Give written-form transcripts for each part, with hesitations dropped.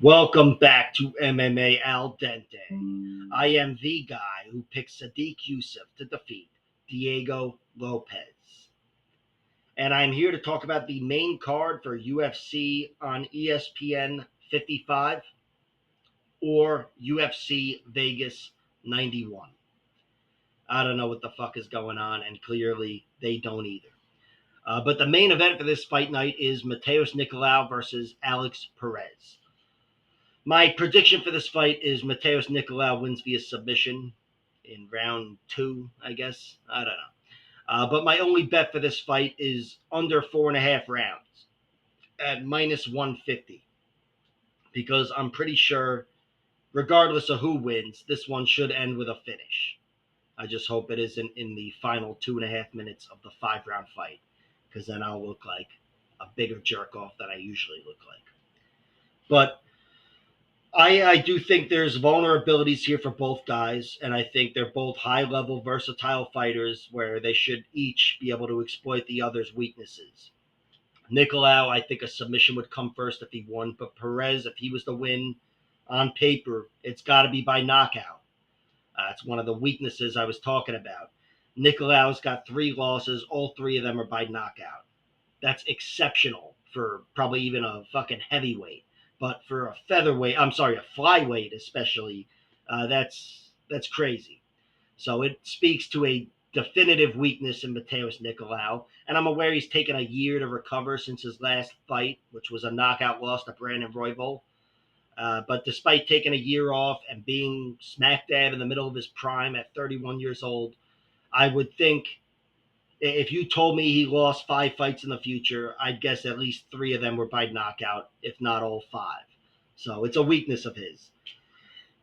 Welcome back to MMA Al Dente. I am the guy who picked Sadiq Yusuf to defeat Diego Lopez. And I'm here to talk about the main card for UFC on ESPN 55 or UFC Vegas 91. I don't know what the fuck is going on, and clearly they don't either. But the main event for this fight night is Mateus Nicolau versus Alex Perez. My prediction for this fight is Mateus Nicolau wins via submission in round two, I guess. I don't know. But my only bet for this fight is under 4.5 rounds at minus 150 because I'm pretty sure, regardless of who wins, this one should end with a finish. I just hope it isn't in the final 2.5 minutes of the 5 round fight because then I'll look like a bigger jerk off than I usually look like. But I do think there's vulnerabilities here for both guys, and I think they're both high level, versatile fighters where they should each be able to exploit the other's weaknesses. Nicolau, I think a submission would come first if he won, but Perez, if he was to win on paper, it's got to be by knockout. It's one of the weaknesses I was talking about. Nicolau's got 3 losses, all 3 of them are by knockout. That's exceptional for probably even a fucking heavyweight. But for a featherweight, I'm sorry, a flyweight especially, that's crazy. So it speaks to a definitive weakness in Mateus Nicolau. And I'm aware he's taken a year to recover since his last fight, which was a knockout loss to Brandon Royval. But despite taking a year off and being smack dab in the middle of his prime at 31 years old, I would think if you told me he lost 5 fights in the future, I'd guess at least 3 of them were by knockout, if not all 5. So it's a weakness of his.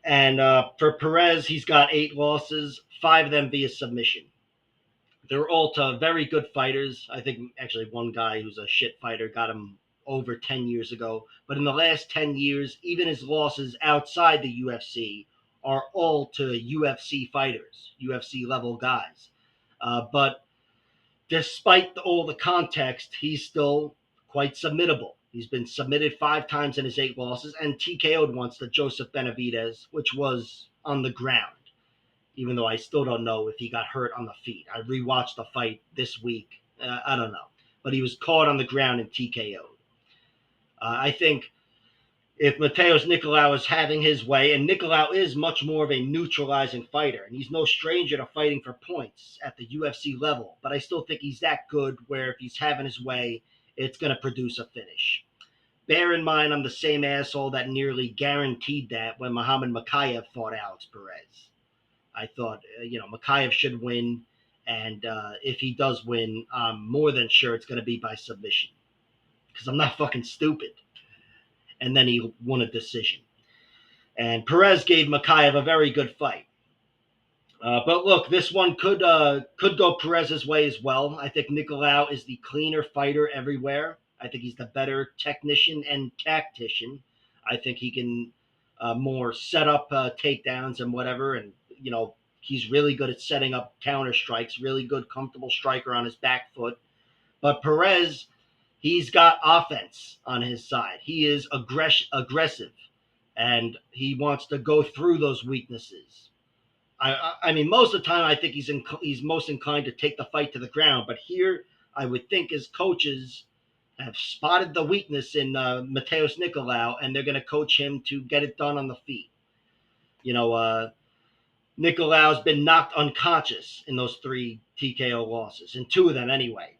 And for Perez, he's got 8 losses, 5 of them via submission. They're all to very good fighters. I think actually one guy who's a shit fighter got him over 10 years ago. But in the last 10 years, even his losses outside the UFC are all to UFC fighters, UFC level guys. But despite all the context, he's still quite submittable. He's been submitted 5 times in his 8 losses and TKO'd once to Joseph Benavidez, which was on the ground, even though I still don't know if he got hurt on the feet. I rewatched the fight this week. I don't know. But he was caught on the ground and TKO'd. I think if Mateus Nicolau is having his way, and Nicolau is much more of a neutralizing fighter, and he's no stranger to fighting for points at the UFC level, but I still think he's that good where if he's having his way, it's going to produce a finish. Bear in mind, I'm the same asshole that nearly guaranteed that when Muhammad Makayev fought Alex Perez. I thought, Makayev should win, and if he does win, I'm more than sure it's going to be by submission because I'm not fucking stupid. And then he won a decision. And Perez gave Makayev a very good fight. But look, this one could go Perez's way as well. I think Nicolau is the cleaner fighter everywhere. I think he's the better technician and tactician. I think he can more set up takedowns and whatever. And, he's really good at setting up counter strikes, really good, comfortable striker on his back foot. But Perez, he's got offense on his side. He is aggressive, and he wants to go through those weaknesses. I mean, most of the time, I think he's most inclined to take the fight to the ground. But here, I would think his coaches have spotted the weakness in Mateus Nicolau, and they're going to coach him to get it done on the feet. You know, Nicolau's been knocked unconscious in those 3 TKO losses, in 2 of them anyway.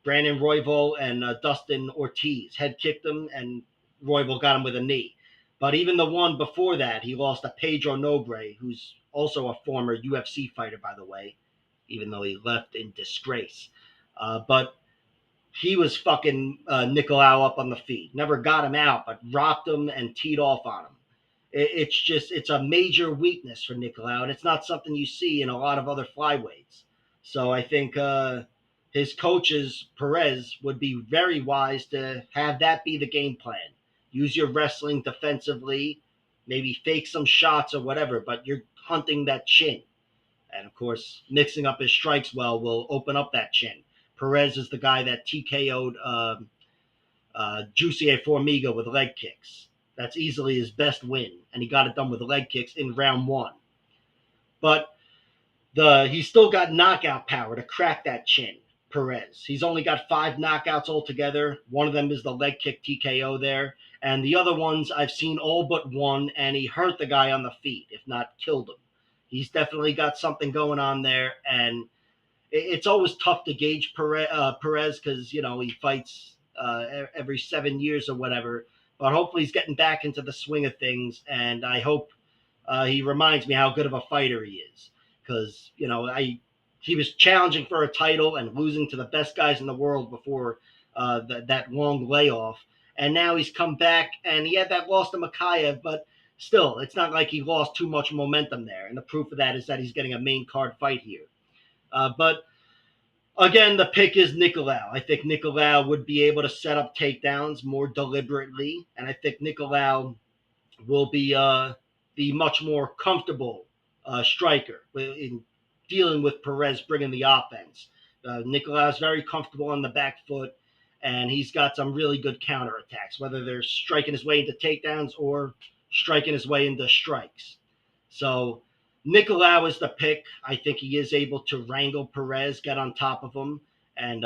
Brandon Royval and Dustin Ortiz head kicked him, and Royval got him with a knee. But even the one before that, he lost to Pedro Nobre, who's also a former UFC fighter, by the way, even though he left in disgrace. But he was fucking Nicolau up on the feet. Never got him out, but dropped him and teed off on him. It's a major weakness for Nicolau, and it's not something you see in a lot of other flyweights. So I think his coaches, Perez, would be very wise to have that be the game plan. Use your wrestling defensively, maybe fake some shots or whatever, but you're hunting that chin. And of course, mixing up his strikes well will open up that chin. Perez is the guy that TKO'd Jussier Formiga with leg kicks. That's easily his best win, and he got it done with leg kicks in round one. But he's still got knockout power to crack that chin. Perez. He's only got 5 knockouts altogether. One of them is the leg kick TKO there, and the other ones I've seen all but one, and he hurt the guy on the feet, if not killed him. He's definitely got something going on there, and it's always tough to gauge Perez because he fights every 7 years or whatever. But hopefully he's getting back into the swing of things, and I hope he reminds me how good of a fighter he is. Because he was challenging for a title and losing to the best guys in the world before that long layoff, and now he's come back and he had that loss to Makayev, but still, it's not like he lost too much momentum there. And the proof of that is that he's getting a main card fight here. But again, the pick is Nicolau. I think Nicolau would be able to set up takedowns more deliberately, and I think Nicolau will be the much more comfortable striker in dealing with Perez bringing the offense. Nicolau is very comfortable on the back foot, and he's got some really good counterattacks, whether they're striking his way into takedowns or striking his way into strikes. So Nicolau is the pick. I think he is able to wrangle Perez, get on top of him, and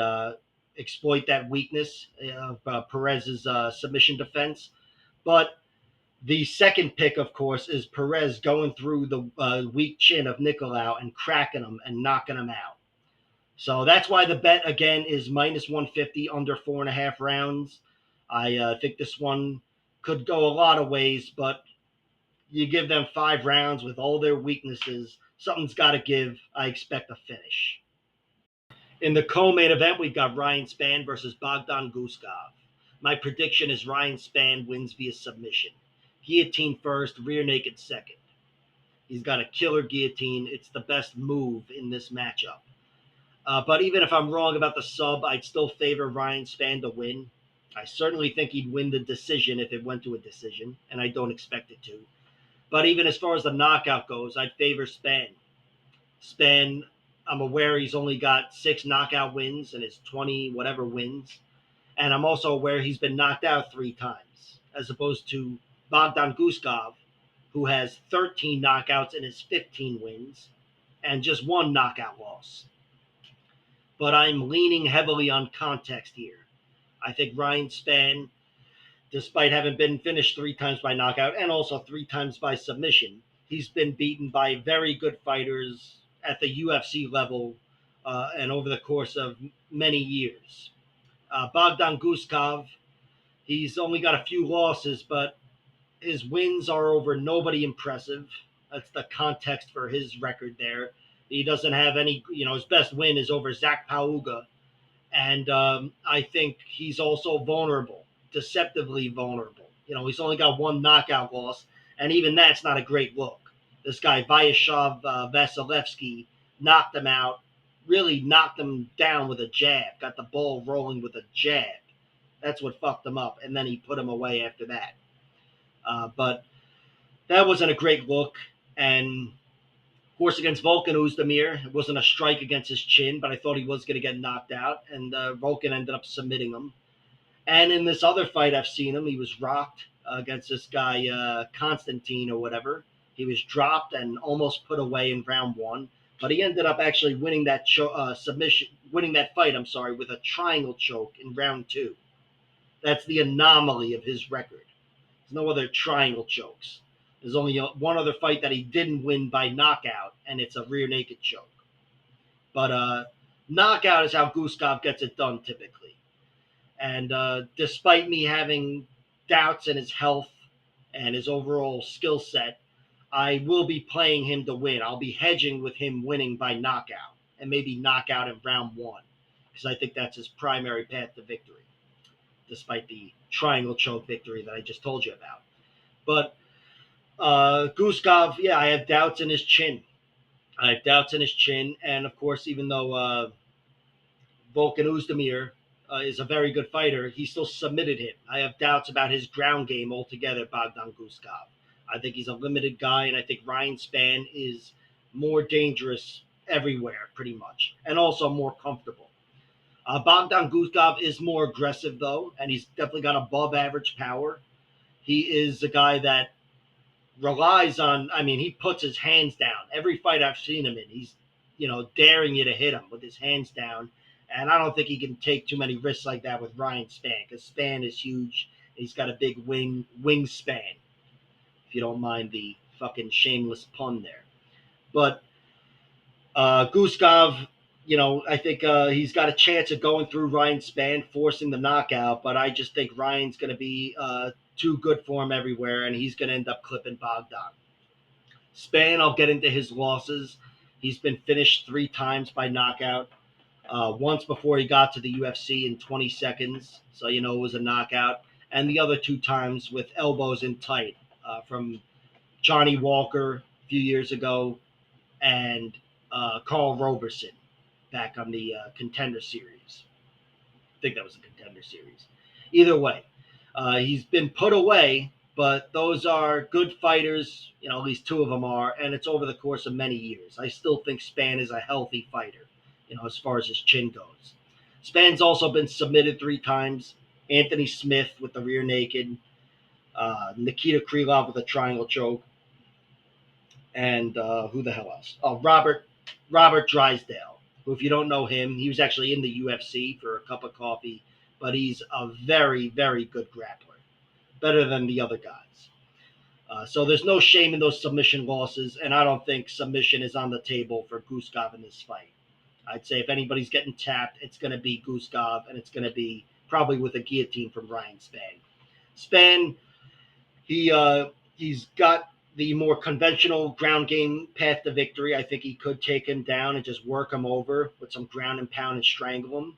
exploit that weakness of Perez's submission defense. But the second pick, of course, is Perez going through the weak chin of Nicolau and cracking him and knocking him out. So that's why the bet, again, is minus 150 under 4.5 rounds. I think this one could go a lot of ways, but you give them 5 rounds with all their weaknesses, something's got to give. I expect a finish. In the co-main event, we've got Ryan Spann versus Bogdan Guskov. My prediction is Ryan Spann wins via submission. Guillotine first, rear naked second. He's got a killer guillotine. It's the best move in this matchup. But even if I'm wrong about the sub, I'd still favor Ryan Spann to win. I certainly think he'd win the decision if it went to a decision, and I don't expect it to. But even as far as the knockout goes, I'd favor Spann. Spann, I'm aware he's only got 6 knockout wins in his 20 whatever wins. And I'm also aware he's been knocked out 3 times, as opposed to Bogdan Guskov, who has 13 knockouts in his 15 wins and just 1 knockout loss. But I'm leaning heavily on context here. I think Ryan Spann, despite having been finished 3 times by knockout and also 3 times by submission, he's been beaten by very good fighters at the UFC level and over the course of many years. Bogdan Guskov, he's only got a few losses, but his wins are over nobody impressive. That's the context for his record there. He doesn't have any, his best win is over Zach Pauga. And I think he's also vulnerable, deceptively vulnerable. He's only got 1 knockout loss, and even that's not a great look. This guy, Vyashov Vasilevsky, knocked him out, really knocked him down with a jab, got the ball rolling with a jab. That's what fucked him up, and then he put him away after that. But that wasn't a great look, and of course, against Volkan Oezdemir, it wasn't a strike against his chin, but I thought he was going to get knocked out, and Volkan ended up submitting him. And in this other fight I've seen him, he was rocked against this guy, Constantine or whatever. He was dropped and almost put away in round 1, but he ended up actually winning that winning that fight, with a triangle choke in round 2. That's the anomaly of his record. There's no other triangle chokes. There's only one other fight that he didn't win by knockout, and it's a rear naked choke. But knockout is how Guskov gets it done typically. And despite me having doubts in his health and his overall skill set, I will be playing him to win. I'll be hedging with him winning by knockout and maybe knockout in round 1, because I think that's his primary path to victory, despite the triangle choke victory that I just told you about. But Guskov, yeah, I have doubts in his chin. And of course, even though Volkan Oezdemir is a very good fighter, he still submitted him. I have doubts about his ground game altogether, Bogdan Guskov. I think he's a limited guy, and I think Ryan Spann is more dangerous everywhere, pretty much, and also more comfortable. Bogdan Guskov is more aggressive, though, and he's definitely got above average power. he is a guy that relies on. I mean, he puts his hands down every fight I've seen him in. He's daring you to hit him with his hands down, and I don't think he can take too many risks like that with Ryan Spann because Spann is huge. He's got a big wingspan. If you don't mind the fucking shameless pun there, but Guskov, I think he's got a chance of going through Ryan Spann, forcing the knockout, but I just think Ryan's going to be too good for him everywhere, and he's going to end up clipping Bogdan. Spann, I'll get into his losses. He's been finished 3 times by knockout. Once before he got to the UFC in 20 seconds, so it was a knockout, and the other 2 times with elbows in tight from Johnny Walker a few years ago and Carl Roberson back on the Contender Series. I think that was a Contender Series. Either way, he's been put away, but those are good fighters. At least 2 of them are, and it's over the course of many years. I still think Spann is a healthy fighter, as far as his chin goes. Spann's also been submitted 3 times. Anthony Smith with the rear naked, Nikita Krylov with a triangle choke, and who the hell else? Oh, Robert Drysdale, who, if you don't know him, he was actually in the UFC for a cup of coffee, but he's a very, very good grappler, better than the other guys. So there's no shame in those submission losses, and I don't think submission is on the table for Guskov in this fight. I'd say if anybody's getting tapped, it's going to be Guskov, and it's going to be probably with a guillotine from Ryan Spann. Spann, he's got the more conventional ground game path to victory. I think he could take him down and just work him over with some ground and pound and strangle him.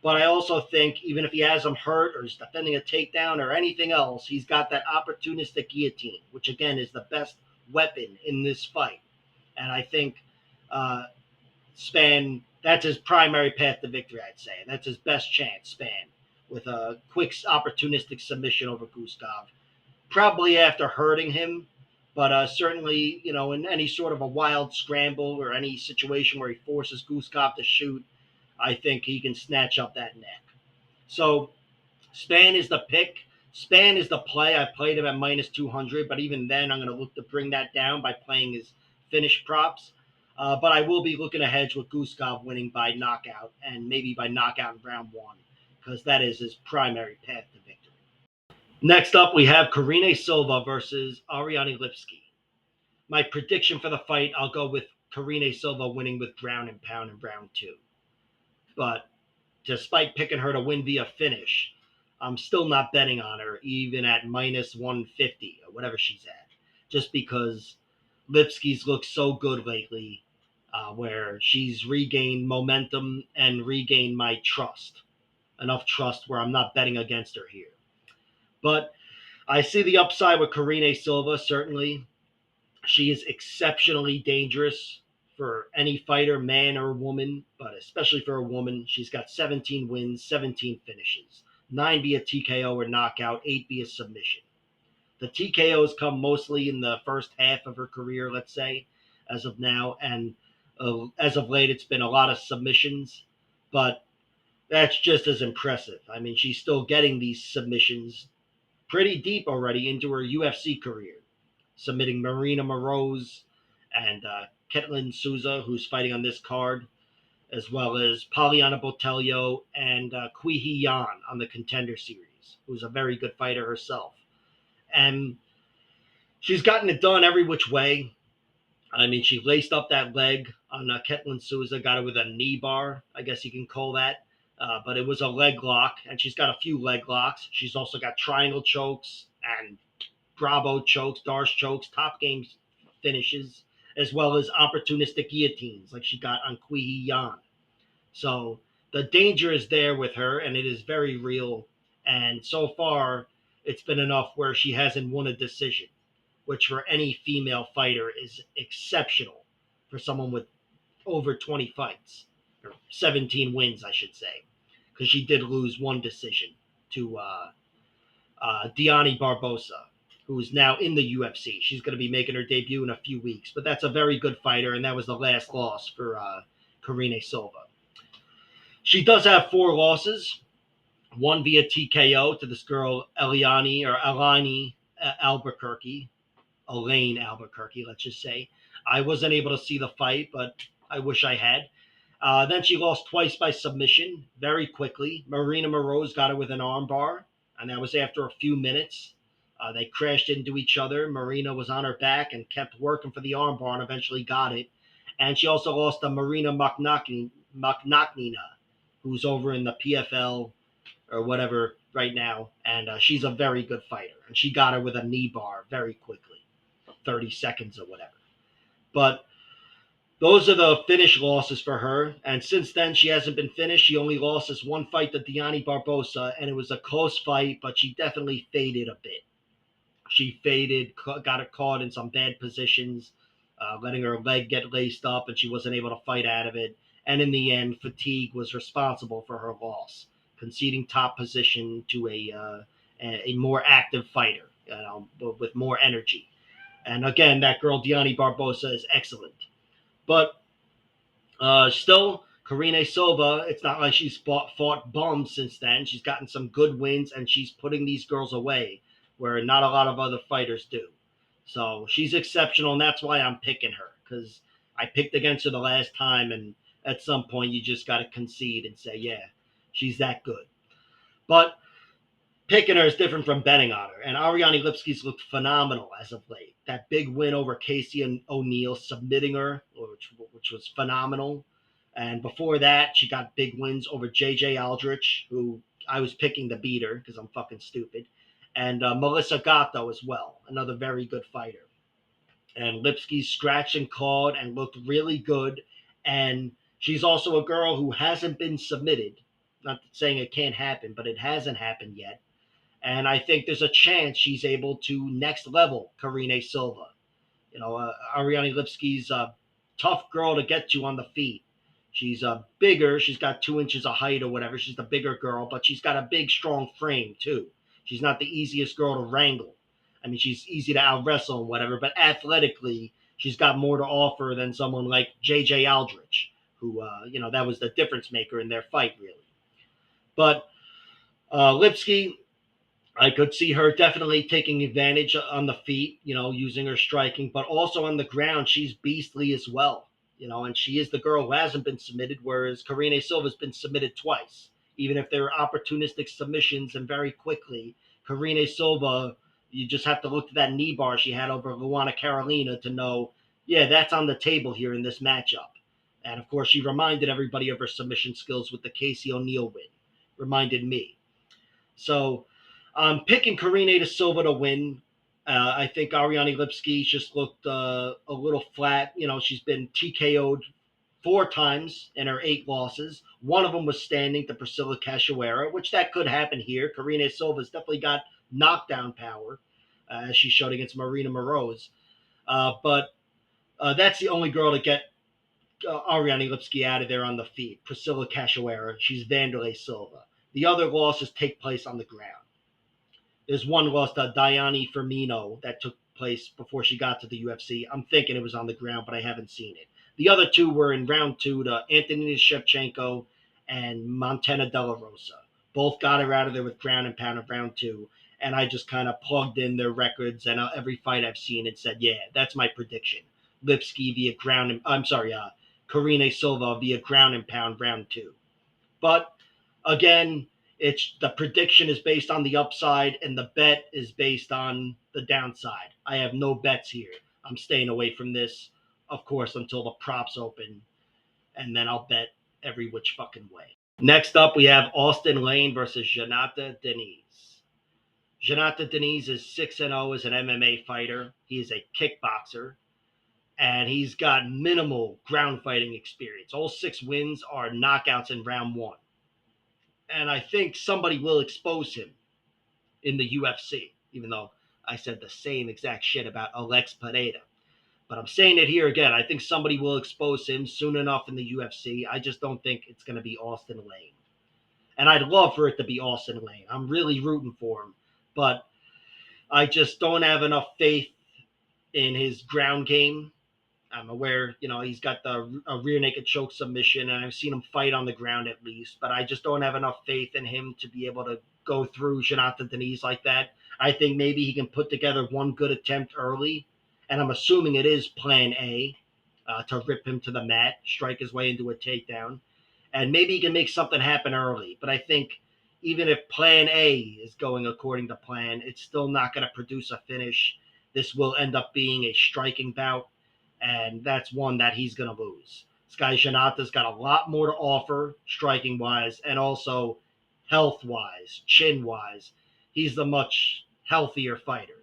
But I also think even if he has him hurt or is defending a takedown or anything else, he's got that opportunistic guillotine, which again is the best weapon in this fight. And I think Spann, that's his primary path to victory, I'd say. That's his best chance, Spann, with a quick opportunistic submission over Guskov. Probably after hurting him, but certainly, in any sort of a wild scramble or any situation where he forces Guskov to shoot, I think he can snatch up that neck. So Spann is the pick. Spann is the play. I played him at minus 200, but even then I'm going to look to bring that down by playing his finish props. But I will be looking to hedge with Guskov winning by knockout and maybe by knockout in round 1 because that is his primary path to victory. Next up, we have Karine Silva versus Ariane Lipski. My prediction for the fight, I'll go with Karine Silva winning with ground and pound in round 2. But despite picking her to win via finish, I'm still not betting on her, even at minus 150 or whatever she's at, just because Lipski's looked so good lately, where she's regained momentum and regained my trust. Enough trust where I'm not betting against her here. But I see the upside with Karine Silva, certainly. She is exceptionally dangerous for any fighter, man or woman, but especially for a woman. She's got 17 wins, 17 finishes, 9 via TKO or knockout, 8 via submission. The TKOs come mostly in the first half of her career, let's say, as of now, and as of late, it's been a lot of submissions, but that's just as impressive. I mean, she's still getting these submissions pretty deep already into her UFC career, submitting Marina Moroz and Ketlin Souza, who's fighting on this card, as well as Poliana Botelho and Kui Hee Yan on the Contender Series, who's a very good fighter herself. And she's gotten it done every which way. I mean, she laced up that leg on Ketlin Souza, got her with a knee bar, I guess you can call that. But it was a leg lock, and she's got a few leg locks. She's also got triangle chokes and Bravo chokes, Darce chokes, top game finishes, as well as opportunistic guillotines like she got on Kui Hee Yan. So the danger is there with her, and it is very real. And so far, it's been enough where she hasn't won a decision, which for any female fighter is exceptional for someone with over 20 fights, or 17 wins, I should say, because she did lose one decision to Diani Barbosa, who is now in the UFC. She's going to be making her debut in a few weeks, but that's a very good fighter, and that was the last loss for Karine Silva. She does have 4 losses, one via TKO to this girl Elani Albuquerque, Elaine Albuquerque, let's just say. I wasn't able to see the fight, but I wish I had. Then she lost twice by submission very quickly. Marina Moroz got her with an armbar, and that was after a few minutes. They crashed into each other. Marina was on her back and kept working for the armbar and eventually got it. And she also lost to Marina Maknaknina, who's over in the PFL or whatever right now. And she's a very good fighter. And she got her with a knee bar very quickly, 30 seconds or whatever. But those are the finish losses for her. And since then, she hasn't been finished. She only lost this one fight to Diani Barbosa, and it was a close fight, but she definitely faded a bit. She faded, got it caught in some bad positions, letting her leg get laced up, and she wasn't able to fight out of it. And in the end, fatigue was responsible for her loss, conceding top position to a more active fighter, with more energy. And again, that girl Diani Barbosa is excellent. But still, Karine Silva, it's not like she's fought bums since then. She's gotten some good wins, and she's putting these girls away where not a lot of other fighters do. So she's exceptional, and that's why I'm picking her, because I picked against her the last time, and at some point you just got to concede and say, yeah, she's that good. But picking her is different from betting on her. And Ariane Lipski's looked phenomenal as of late. That big win over Casey O'Neill, submitting her, which was phenomenal. And before that, she got big wins over JJ Aldrich, who I was picking to beat her because I'm fucking stupid. And Melissa Gatto as well, another very good fighter. And Lipski scratched and clawed and looked really good. And she's also a girl who hasn't been submitted. Not saying it can't happen, but it hasn't happened yet. And I think there's a chance she's able to next level Karine Silva. Ariane Lipski's a tough girl to get to on the feet. She's bigger. She's got 2 inches of height or whatever. She's the bigger girl, but she's got a big, strong frame too. She's not the easiest girl to wrangle. I mean, she's easy to out wrestle and whatever, but athletically, she's got more to offer than someone like JJ Aldrich, who, that was the difference maker in their fight, really. But Lipski, I could see her definitely taking advantage on the feet, using her striking, but also on the ground, she's beastly as well, and she is the girl who hasn't been submitted, whereas Karine Silva's been submitted twice. Even if they're opportunistic submissions and very quickly, Karine Silva, you just have to look to that knee bar she had over Luana Carolina to know, yeah, that's on the table here in this matchup. And of course, she reminded everybody of her submission skills with the Casey O'Neill win. Reminded me. So I'm picking Karine de Silva to win. I think Ariane Lipski just looked a little flat. She's been TKO'd 4 times in her 8 losses. One of them was standing to Priscilla Cachoeira, which that could happen here. Karine Silva's definitely got knockdown power, as she showed against Marina Moroz. But that's the only girl to get Ariane Lipski out of there on the feet. Priscilla Cachoeira. She's Vanderlei Silva. The other losses take place on the ground. There's one loss to Diane Firmino that took place before she got to the UFC. I'm thinking it was on the ground, but I haven't seen it. The other two were in round 2 to Anthony Shevchenko and Montana De La Rosa. Both got her out of there with ground and pound in round 2. And I just kind of plugged in their records and every fight I've seen and said, yeah, that's my prediction. Lipski via ground and, Karine Silva via ground and pound round 2. But again, it's the prediction is based on the upside and the bet is based on the downside. I have no bets here. I'm staying away from this, of course, until the props open, and then I'll bet every which fucking way. Next up, we have Austin Lane versus Jonathan Deniz. Jonathan Deniz is 6-0 as an MMA fighter. He is a kickboxer, and he's got minimal ground fighting experience. All 6 wins are knockouts in round 1. And I think somebody will expose him in the UFC, even though I said the same exact shit about Alex Pereira. But I'm saying it here again. I think somebody will expose him soon enough in the UFC. I just don't think it's going to be Austin Lane. And I'd love for it to be Austin Lane. I'm really rooting for him. But I just don't have enough faith in his ground game. I'm aware, he's got a rear naked choke submission, and I've seen him fight on the ground at least, but I just don't have enough faith in him to be able to go through Jonathan Deniz like that. I think maybe he can put together one good attempt early, and I'm assuming it is Plan A, to rip him to the mat, strike his way into a takedown, and maybe he can make something happen early. But I think even if Plan A is going according to plan, it's still not going to produce a finish. This will end up being a striking bout, and that's one that he's going to lose. Sky Shinata's got a lot more to offer, striking wise, and also health wise, chin wise. He's the much healthier fighter.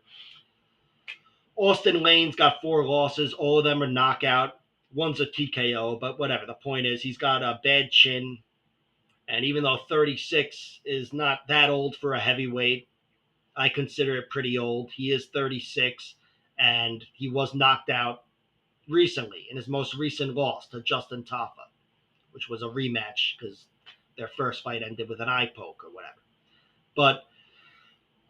Austin Lane's got 4 losses. All of them are knockout. One's a TKO, but whatever. The point is, he's got a bad chin. And even though 36 is not that old for a heavyweight, I consider it pretty old. He is 36, and he was knocked out recently in his most recent loss to Justin Tafa, which was a rematch because their first fight ended with an eye poke or whatever. But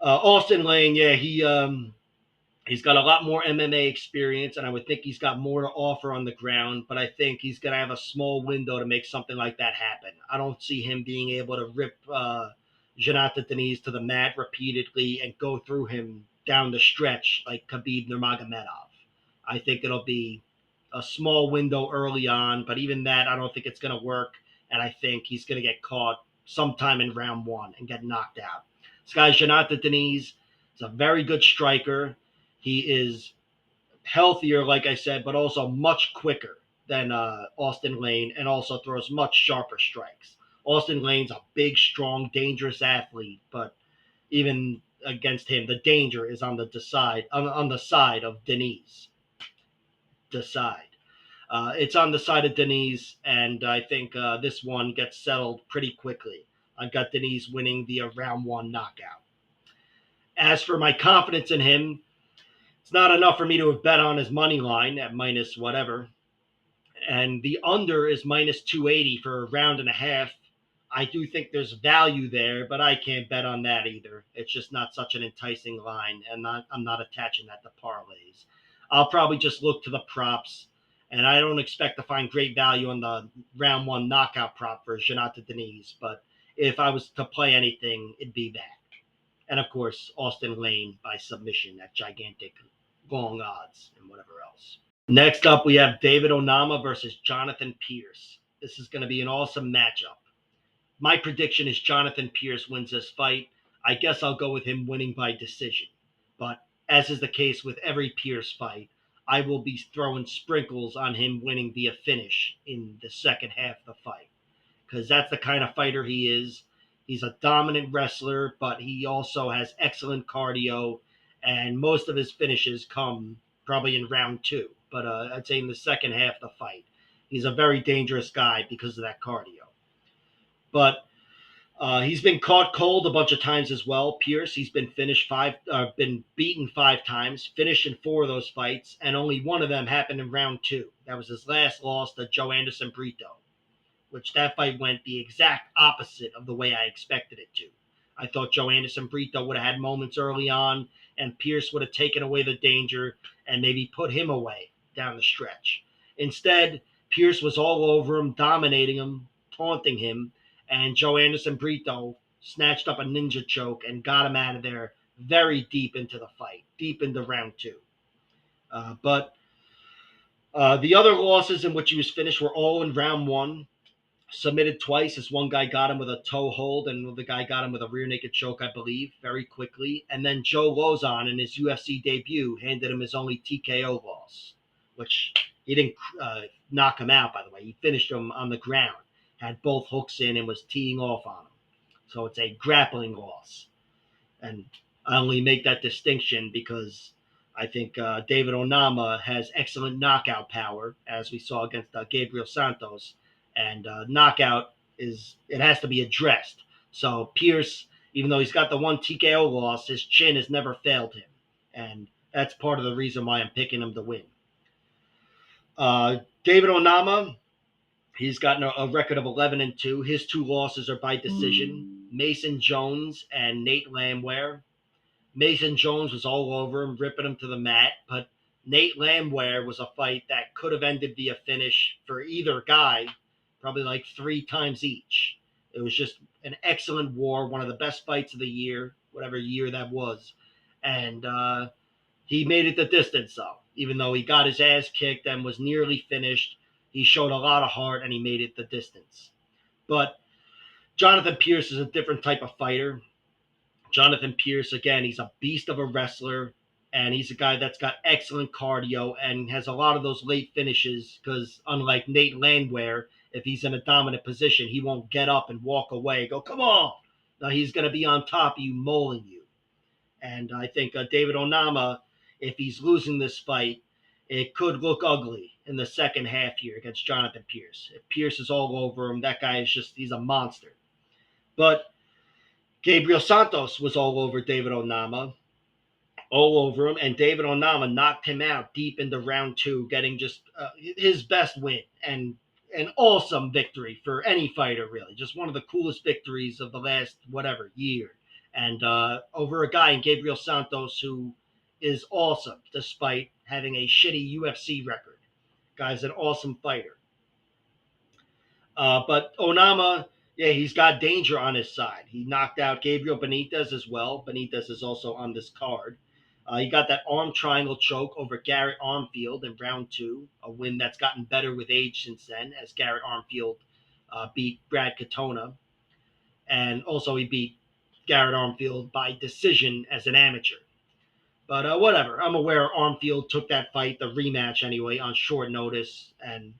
Austin Lane, yeah, he's got a lot more MMA experience, and I would think he's got more to offer on the ground, but I think he's going to have a small window to make something like that happen. I don't see him being able to rip Jonathan Deniz to the mat repeatedly and go through him down the stretch like Khabib Nurmagomedov. I think it'll be a small window early on, but even that, I don't think it's going to work, and I think he's going to get caught sometime in round 1 and get knocked out. This guy, Jonathan Deniz, is a very good striker. He is healthier, like I said, but also much quicker than Austin Lane, and also throws much sharper strikes. Austin Lane's a big, strong, dangerous athlete, but even against him, the danger is on the side of Deniz. Decide. It's on the side of Deniz, and I think this one gets settled pretty quickly. I've got Deniz winning the round 1 knockout. As for my confidence in him, it's not enough for me to have bet on his money line at minus whatever. And the under is minus 280 for a round and a half. I do think there's value there, but I can't bet on that either. It's just not such an enticing line, and I'm not attaching that to parlays. I'll probably just look to the props, and I don't expect to find great value on the round 1 knockout prop for Jonathan Deniz, but if I was to play anything, it'd be that. And of course, Austin Lane by submission at gigantic long odds and whatever else. Next up, we have David Onama versus Jonathan Pierce. This is going to be an awesome matchup. My prediction is Jonathan Pierce wins this fight. I guess I'll go with him winning by decision. But as is the case with every Pierce fight, I will be throwing sprinkles on him winning via finish in the second half of the fight, because that's the kind of fighter he is. He's a dominant wrestler, but he also has excellent cardio, and most of his finishes come probably in round 2. But I'd say in the second half of the fight, he's a very dangerous guy because of that cardio. But he's been caught cold a bunch of times as well. Pierce, he's been beaten 5 times, finished in 4 of those fights, and only one of them happened in round 2. That was his last loss to Joe Anderson Brito, which that fight went the exact opposite of the way I expected it to. I thought Joe Anderson Brito would have had moments early on, and Pierce would have taken away the danger and maybe put him away down the stretch. Instead, Pierce was all over him, dominating him, taunting him, and Joe Anderson Brito snatched up a ninja choke and got him out of there very deep into the fight, deep into round 2. But the other losses in which he was finished were all in round 1. Submitted twice, as one guy got him with a toe hold and the guy got him with a rear naked choke, I believe, very quickly. And then Joe Lozon, in his UFC debut, handed him his only TKO loss, which he didn't knock him out, by the way. He finished him on the ground, had both hooks in, and was teeing off on him. So it's a grappling loss. And I only make that distinction because I think David Onama has excellent knockout power, as we saw against Gabriel Santos. And knockout it has to be addressed. So Pierce, even though he's got the one TKO loss, his chin has never failed him. And that's part of the reason why I'm picking him to win. David Onama, he's gotten a record of 11-2. His 2 losses are by decision. Mason Jones and Nate Landwehr. Mason Jones was all over him, ripping him to the mat, but Nate Landwehr was a fight that could have ended via finish for either guy, probably like 3 times each. It was just an excellent war, one of the best fights of the year, whatever year that was. and he made it the distance, though. Even though he got his ass kicked and was nearly finished, he showed a lot of heart and he made it the distance. But Jonathan Pierce is a different type of fighter. Jonathan Pierce, again, he's a beast of a wrestler, and he's a guy that's got excellent cardio and has a lot of those late finishes because, unlike Nate Landwehr, if he's in a dominant position, he won't get up and walk away, go, come on. No, he's going to be on top of you, mauling you. And I think David Onama, if he's losing this fight, it could look ugly in the second half here against Jonathan Pierce. If Pierce is all over him, that guy is just, he's a monster. But Gabriel Santos was all over David Onama, all over him, and David Onama knocked him out deep into round two, getting just his best win and an awesome victory for any fighter, really. Just one of the coolest victories of the last, whatever, year. And over a guy in Gabriel Santos who is awesome despite having a shitty UFC record. Guy's an awesome fighter. But Onama, yeah, he's got danger on his side. He knocked out Gabriel Benitez as well. Benitez is also on this card. He got that arm triangle choke over Garrett Armfield in round two, a win that's gotten better with age since then, as Garrett Armfield beat Brad Katona. And also he beat Garrett Armfield by decision as an amateur. But whatever. I'm aware Armfield took that fight, the rematch anyway, on short notice, and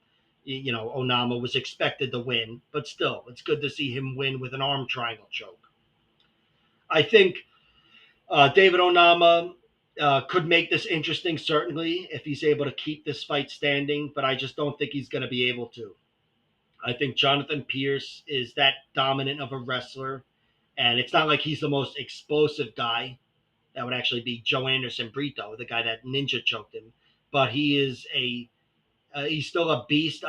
Onama was expected to win. But still, it's good to see him win with an arm triangle choke. I think David Onama could make this interesting, certainly, if he's able to keep this fight standing. But I just don't think he's going to be able to. I think Jonathan Pierce is that dominant of a wrestler, and it's not like he's the most explosive guy. That would actually be Joe Anderson Brito, the guy that ninja choked him. But he is he's still a beast,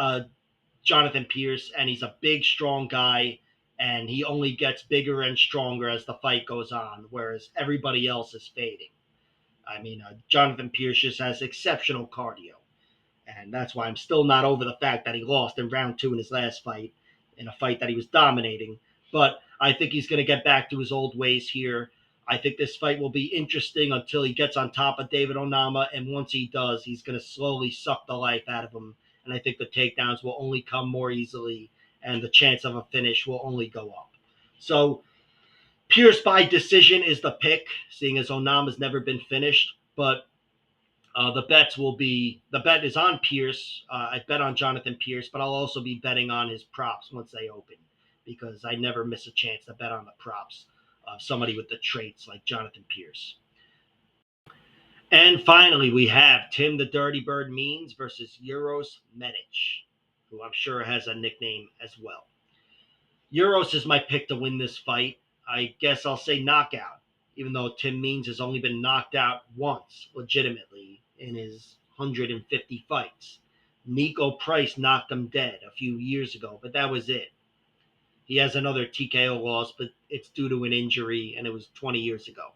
Jonathan Pierce, and he's a big, strong guy, and he only gets bigger and stronger as the fight goes on, whereas everybody else is fading. I mean, Jonathan Pierce just has exceptional cardio. And that's why I'm still not over the fact that he lost in round two in his last fight, in a fight that he was dominating. But I think he's going to get back to his old ways here. I think this fight will be interesting until he gets on top of David Onama. And once he does, he's going to slowly suck the life out of him. And I think the takedowns will only come more easily. And the chance of a finish will only go up. So Pierce by decision is the pick, seeing as Onama's never been finished. But the bet is on Pierce. I bet on Jonathan Pierce, but I'll also be betting on his props once they open because I never miss a chance to bet on the props of somebody with the traits like Jonathan Pierce. And finally, we have Tim the Dirty Bird Means versus Uros Medic, who I'm sure has a nickname as well. Uros is my pick to win this fight. I guess I'll say knockout, even though Tim Means has only been knocked out once, legitimately, in his 150 fights. Nico Price knocked him dead a few years ago, but that was it. He has another TKO loss, but it's due to an injury, and it was 20 years ago.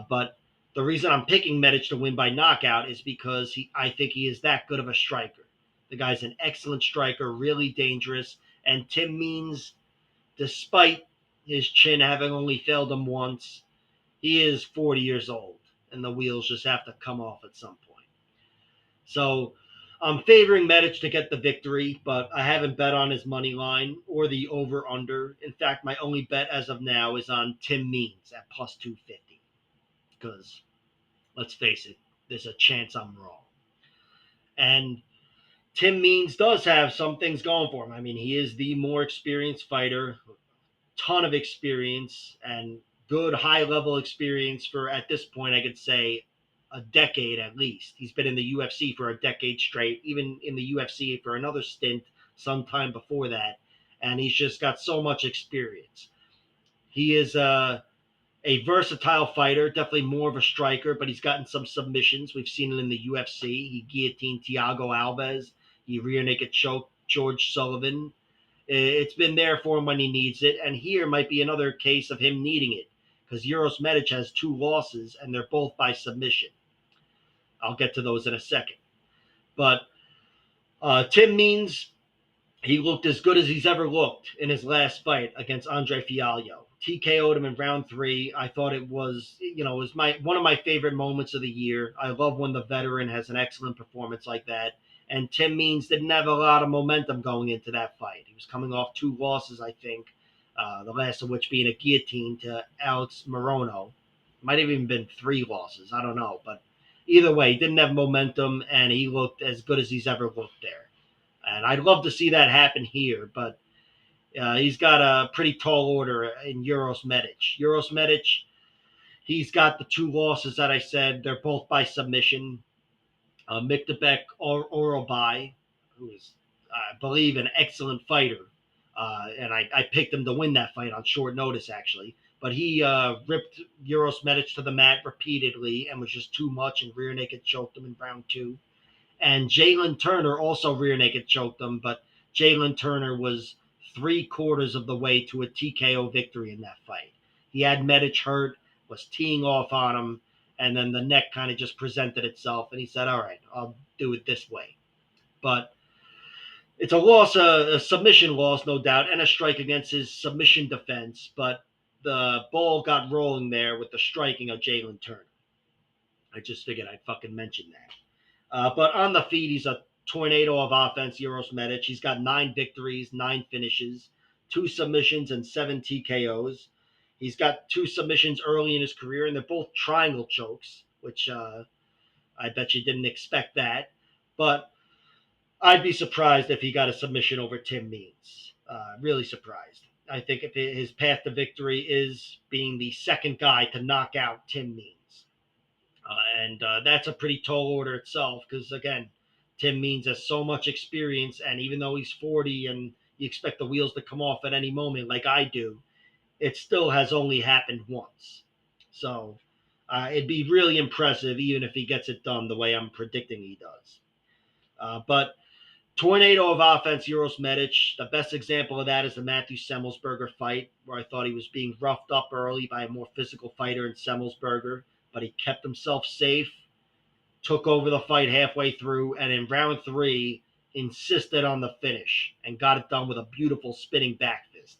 But the reason I'm picking Medic to win by knockout is because I think he is that good of a striker. The guy's an excellent striker, really dangerous, and Tim Means, despite his chin having only failed him once, he is 40 years old, and the wheels just have to come off at some point. So I'm favoring Medic to get the victory, but I haven't bet on his money line or the over-under. In fact, my only bet as of now is on Tim Means at plus 250. Because, let's face it, there's a chance I'm wrong. And Tim Means does have some things going for him. I mean, he is the more experienced fighter, ton of experience, and good high-level experience for, at this point, I could say, a decade at least. He's been in the UFC for a decade straight, even in the UFC for another stint sometime before that, and he's just got so much experience. He is a versatile fighter, definitely more of a striker, but he's gotten some submissions. We've seen it in the UFC. He guillotined Thiago Alves. He rear naked choked George Sullivan. It's been there for him when he needs it, and here might be another case of him needing it, because Uros Medic has 2 losses, and they're both by submission. I'll get to those in a second. But Tim Means, he looked as good as he's ever looked in his last fight against Andre Fialho. TKO'd him in round 3. I thought it was, it was one of my favorite moments of the year. I love when the veteran has an excellent performance like that. And Tim Means didn't have a lot of momentum going into that fight. He was coming off 2 losses, I think, the last of which being a guillotine to Alex Morono. Might have even been 3 losses. I don't know. But either way, he didn't have momentum, and he looked as good as he's ever looked there. And I'd love to see that happen here, but he's got a pretty tall order in Uros Medic. Uros Medic, he's got the 2 losses that I said. They're both by submission. Miktabek Orobai, who is, I believe, an excellent fighter. And I picked him to win that fight on short notice, actually. But he ripped Uros Medic to the mat repeatedly and was just too much, and rear naked choked him in round 2. And Jalen Turner also rear naked choked him, but Jalen Turner was 3/4 of the way to a TKO victory in that fight. He had Medic hurt, was teeing off on him, and then the neck kind of just presented itself, and he said, all right, I'll do it this way. But it's a loss, a submission loss, no doubt, and a strike against his submission defense, but the ball got rolling there with the striking of Jalen Turner. I just figured I'd fucking mention that. But on the feet, he's a tornado of offense, Uros Medic. He's got 9 victories, 9 finishes, 2 submissions, and 7 TKOs. He's got 2 submissions early in his career, and they're both triangle chokes, which I bet you didn't expect that. But I'd be surprised if he got a submission over Tim Means. Really surprised. I think if his path to victory is being the second guy to knock out Tim Means. And that's a pretty tall order itself because, again, Tim Means has so much experience. And even though he's 40 and you expect the wheels to come off at any moment like I do, it still has only happened once. So it'd be really impressive even if he gets it done the way I'm predicting he does. But tornado of offense, Uros Medic. The best example of that is the Matthew Semmelsberger fight, where I thought he was being roughed up early by a more physical fighter in Semmelsberger, but he kept himself safe, took over the fight halfway through, and in round 3 insisted on the finish and got it done with a beautiful spinning back fist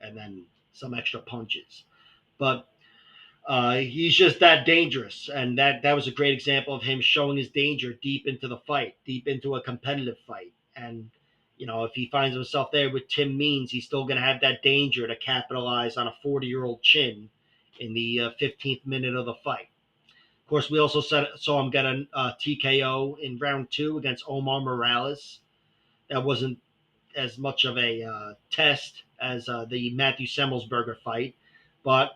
and then some extra punches. But he's just that dangerous, and that was a great example of him showing his danger deep into the fight, deep into a competitive fight. And if he finds himself there with Tim Means, he's still going to have that danger to capitalize on a 40-year-old chin in the 15th minute of the fight. Of course, we also saw him get a TKO in round 2 against Omar Morales. That wasn't as much of a test as the Matthew Semmelsberger fight, but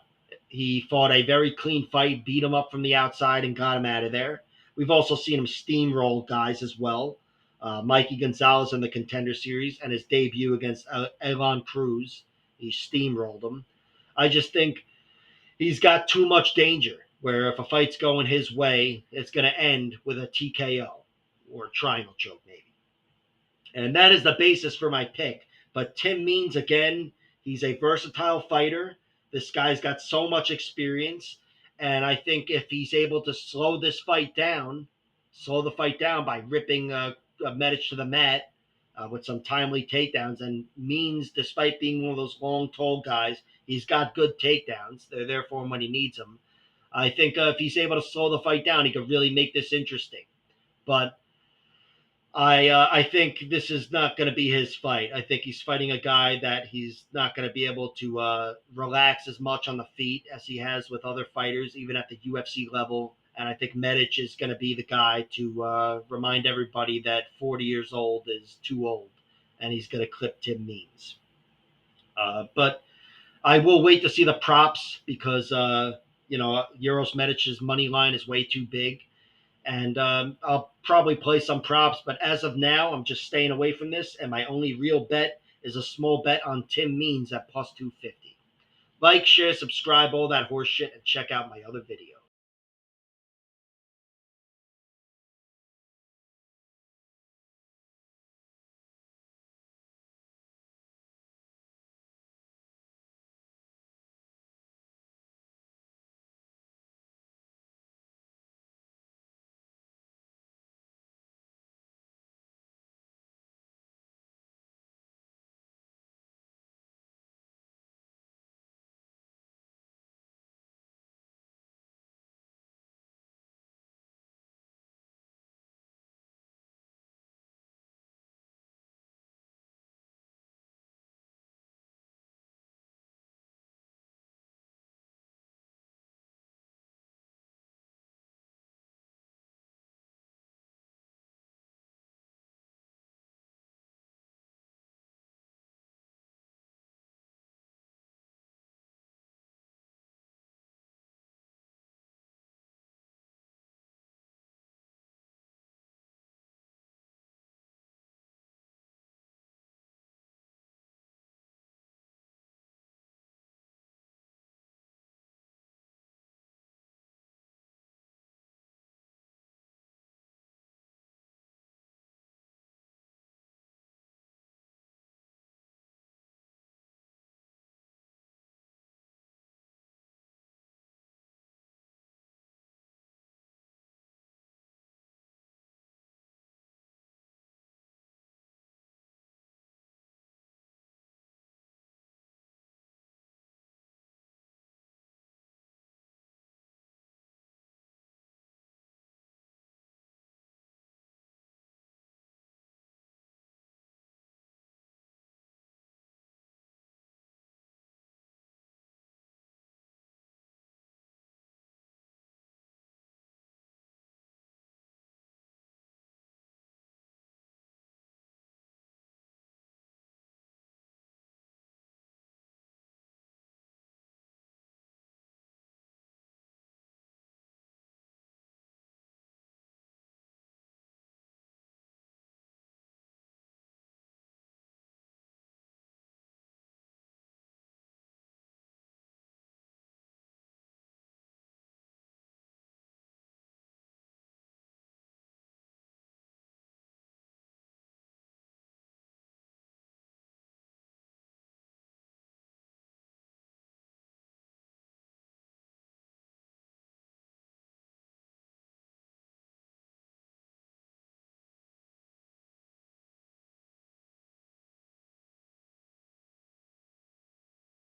he fought a very clean fight, beat him up from the outside, and got him out of there. We've also seen him steamroll guys as well. Mikey Gonzalez in the Contender Series and his debut against Elon Cruz. He steamrolled him. I just think he's got too much danger, where if a fight's going his way, it's going to end with a TKO or a triangle choke maybe. And that is the basis for my pick. But Tim Means, again, he's a versatile fighter. This guy's got so much experience. And I think if he's able to slow the fight down by ripping Medic to the mat with some timely takedowns. And Means, despite being one of those long, tall guys, he's got good takedowns. They're there for him when he needs them. I think if he's able to slow the fight down, he could really make this interesting. But I think this is not going to be his fight. I think he's fighting a guy that he's not going to be able to relax as much on the feet as he has with other fighters, even at the UFC level. And I think Medic is going to be the guy to remind everybody that 40 years old is too old, and he's going to clip Tim Means. But I will wait to see the props because, Uros Medic's money line is way too big. And I'll probably play some props, but as of now, I'm just staying away from this. And my only real bet is a small bet on Tim Means at plus 250. Like, share, subscribe, all that horse shit, and check out my other videos.